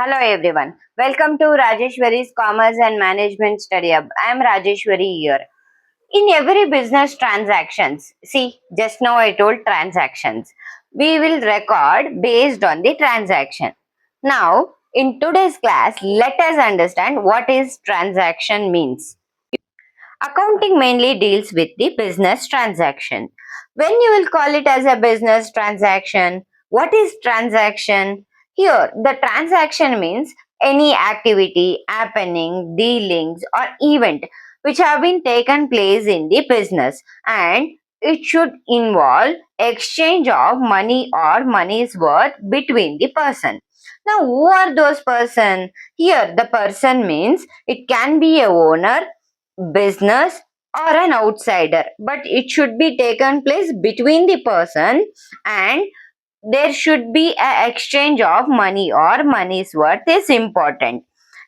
Hello everyone. Welcome to Rajeshwari's Commerce and Management Study Hub. I am Rajeshwari here. In every business transactions, see, just now I told transactions. We will record based on the transaction. Now, in today's class, let us understand what is transaction means. Accounting mainly deals with the business transaction. When you will call it as a business transaction, what is transaction? Here, the transaction means any activity, happening, dealings, or event which have been taken place in the business, and it should involve exchange of money or money's worth between the person. Now, who are those person? Here, the person means it can be a owner, business, or an outsider, but it should be taken place between the person, and there should be a exchange of money or money's worth is important.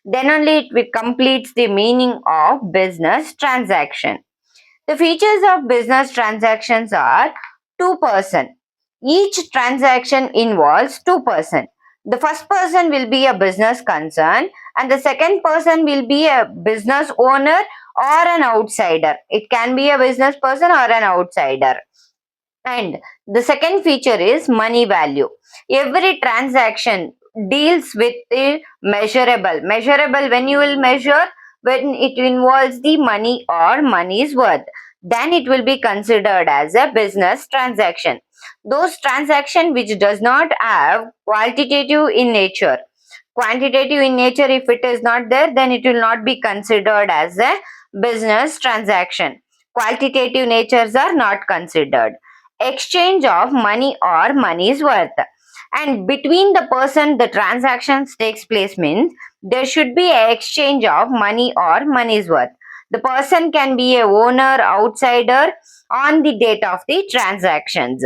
Then only it will completes the meaning of business transaction. The features of business transactions are two-person. Each transaction involves two-person. The first person will be a business concern, and the second person will be a business owner or an outsider. It can be a business person or an outsider. And the second feature is money value. Every transaction deals with the measurable. Measurable, when you will measure, when it involves the money or money's worth, then it will be considered as a business transaction. Those transaction which does not have quantitative in nature. Quantitative in nature, if it is not there, then it will not be considered as a business transaction. Qualitative natures are not considered. Exchange of money or money's worth, and between the person the transactions takes place means there should be an exchange of money or money's worth. The person can be a owner, outsider on the date of the transactions.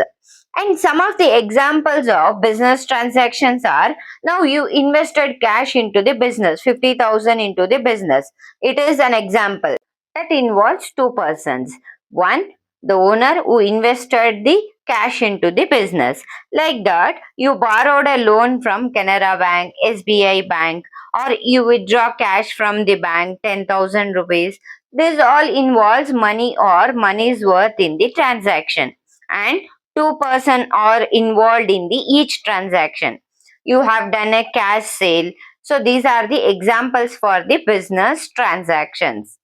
And some of the examples of business transactions are: now you invested cash into the business, 50,000 into the business. It is an example that involves two persons. One, the owner who invested the cash into the business. Like that, you borrowed a loan from Canara Bank, SBI Bank, or you withdraw cash from the bank, 10,000 rupees. This all involves money or money's worth in the transaction. And two-person are involved in the each transaction. You have done a cash sale. So these are the examples for the business transactions.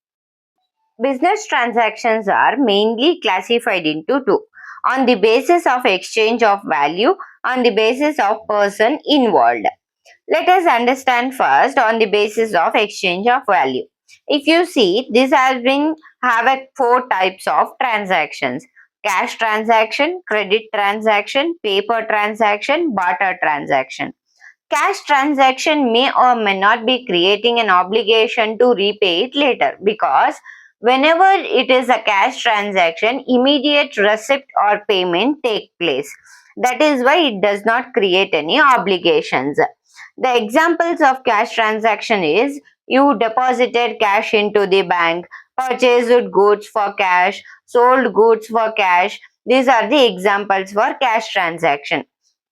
Business transactions are mainly classified into two: on the basis of exchange of value, on the basis of person involved. Let us understand first on the basis of exchange of value. If you see, this has been have a four types of transactions: cash transaction, credit transaction, paper transaction, barter transaction. Cash transaction may or may not be creating an obligation to repay it later, because whenever it is a cash transaction, immediate receipt or payment take place. That is why it does not create any obligations. The examples of cash transaction is: you deposited cash into the bank, purchased goods for cash, sold goods for cash. These are the examples for cash transaction.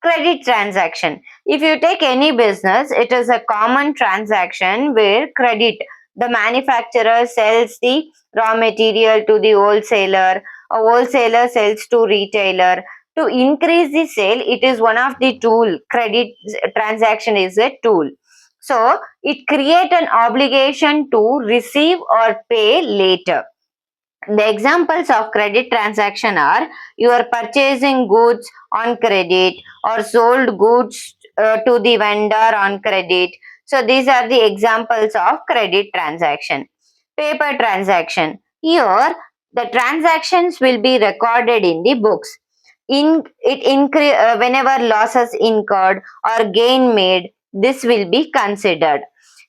Credit transaction: if you take any business, it is a common transaction where credit, the manufacturer sells the raw material to the wholesaler, a wholesaler sells to retailer. To increase the sale, it is one of the tool. Credit transaction is a tool. So it create an obligation to receive or pay later. The examples of credit transaction are: you are purchasing goods on credit or sold goods to the vendor on credit. So these are the examples of credit transaction. Paper transaction: here the transactions will be recorded in the books. Whenever losses incurred or gain made, this will be considered.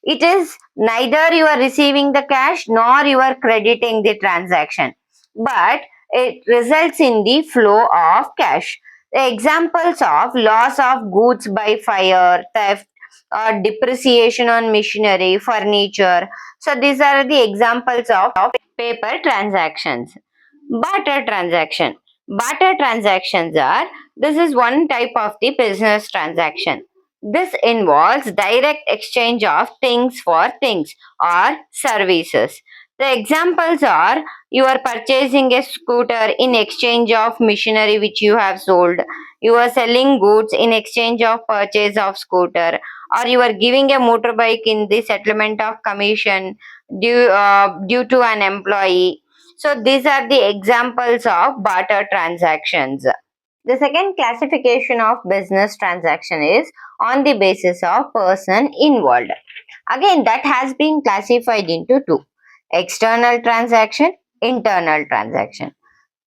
It is neither you are receiving the cash nor you are crediting the transaction, but it results in the flow of cash. The examples of loss of goods by fire, theft, or depreciation on machinery, furniture. So these are the examples of paper transactions. Barter transaction. Barter transactions are, this is one type of the business transaction. This involves direct exchange of things for things or services. The examples are you are purchasing a scooter in exchange of machinery which you have sold, you are selling goods in exchange of purchase of scooter, or you are giving a motorbike in the settlement of commission due to an employee. So these are the examples of barter transactions. The second classification of business transaction is on the basis of person involved. Again, that has been classified into two: external transaction, internal transaction.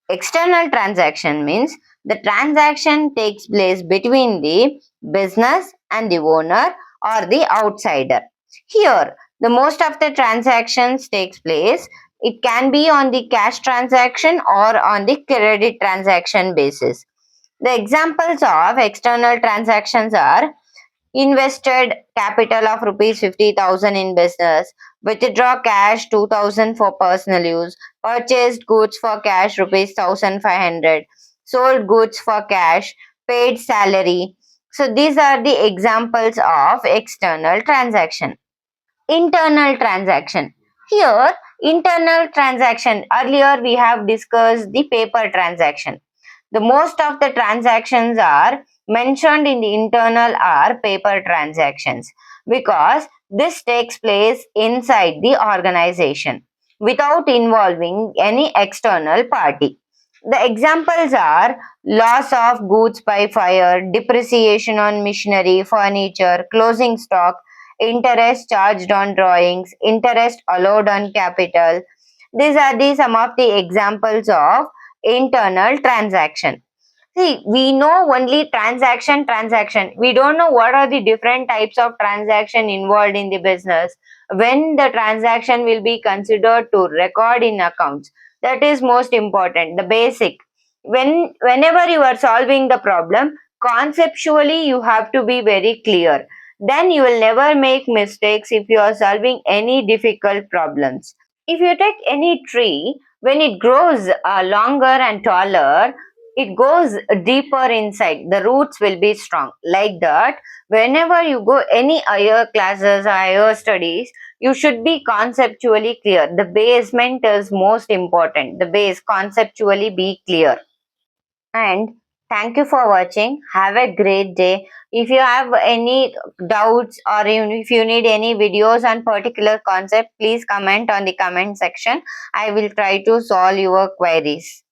External transaction means the transaction takes place between the business and the owner or the outsider. Here, the most of the transactions takes place. It can be on the cash transaction or on the credit transaction basis. The examples of external transactions are invested capital of rupees 50,000 in business, withdraw cash 2,000 for personal use, purchased goods for cash rupees 1,500, sold goods for cash, paid salary. So these are the examples of external transaction. Internal transaction. Here, internal transaction, earlier we have discussed the paper transaction. The most of the transactions are mentioned in the internal are paper transactions because this takes place inside the organization without involving any external party. The examples are loss of goods by fire, depreciation on machinery, furniture, closing stock, interest charged on drawings, interest allowed on capital. These are the some of the examples of internal transaction. See, we know only transaction. We don't know what are the different types of transaction involved in the business. When the transaction will be considered to record in accounts. That is most important, the basic. Whenever you are solving the problem, conceptually you have to be very clear. Then you will never make mistakes if you are solving any difficult problems. If you take any tree, when it grows longer and taller, it goes deeper inside. The roots will be strong. Like that, whenever you go any higher classes or higher studies, you should be conceptually clear. The basement is most important. The base conceptually be clear. And thank you for watching. Have a great day. If you have any doubts or if you need any videos on particular concept, please comment on the comment section. I will try to solve your queries.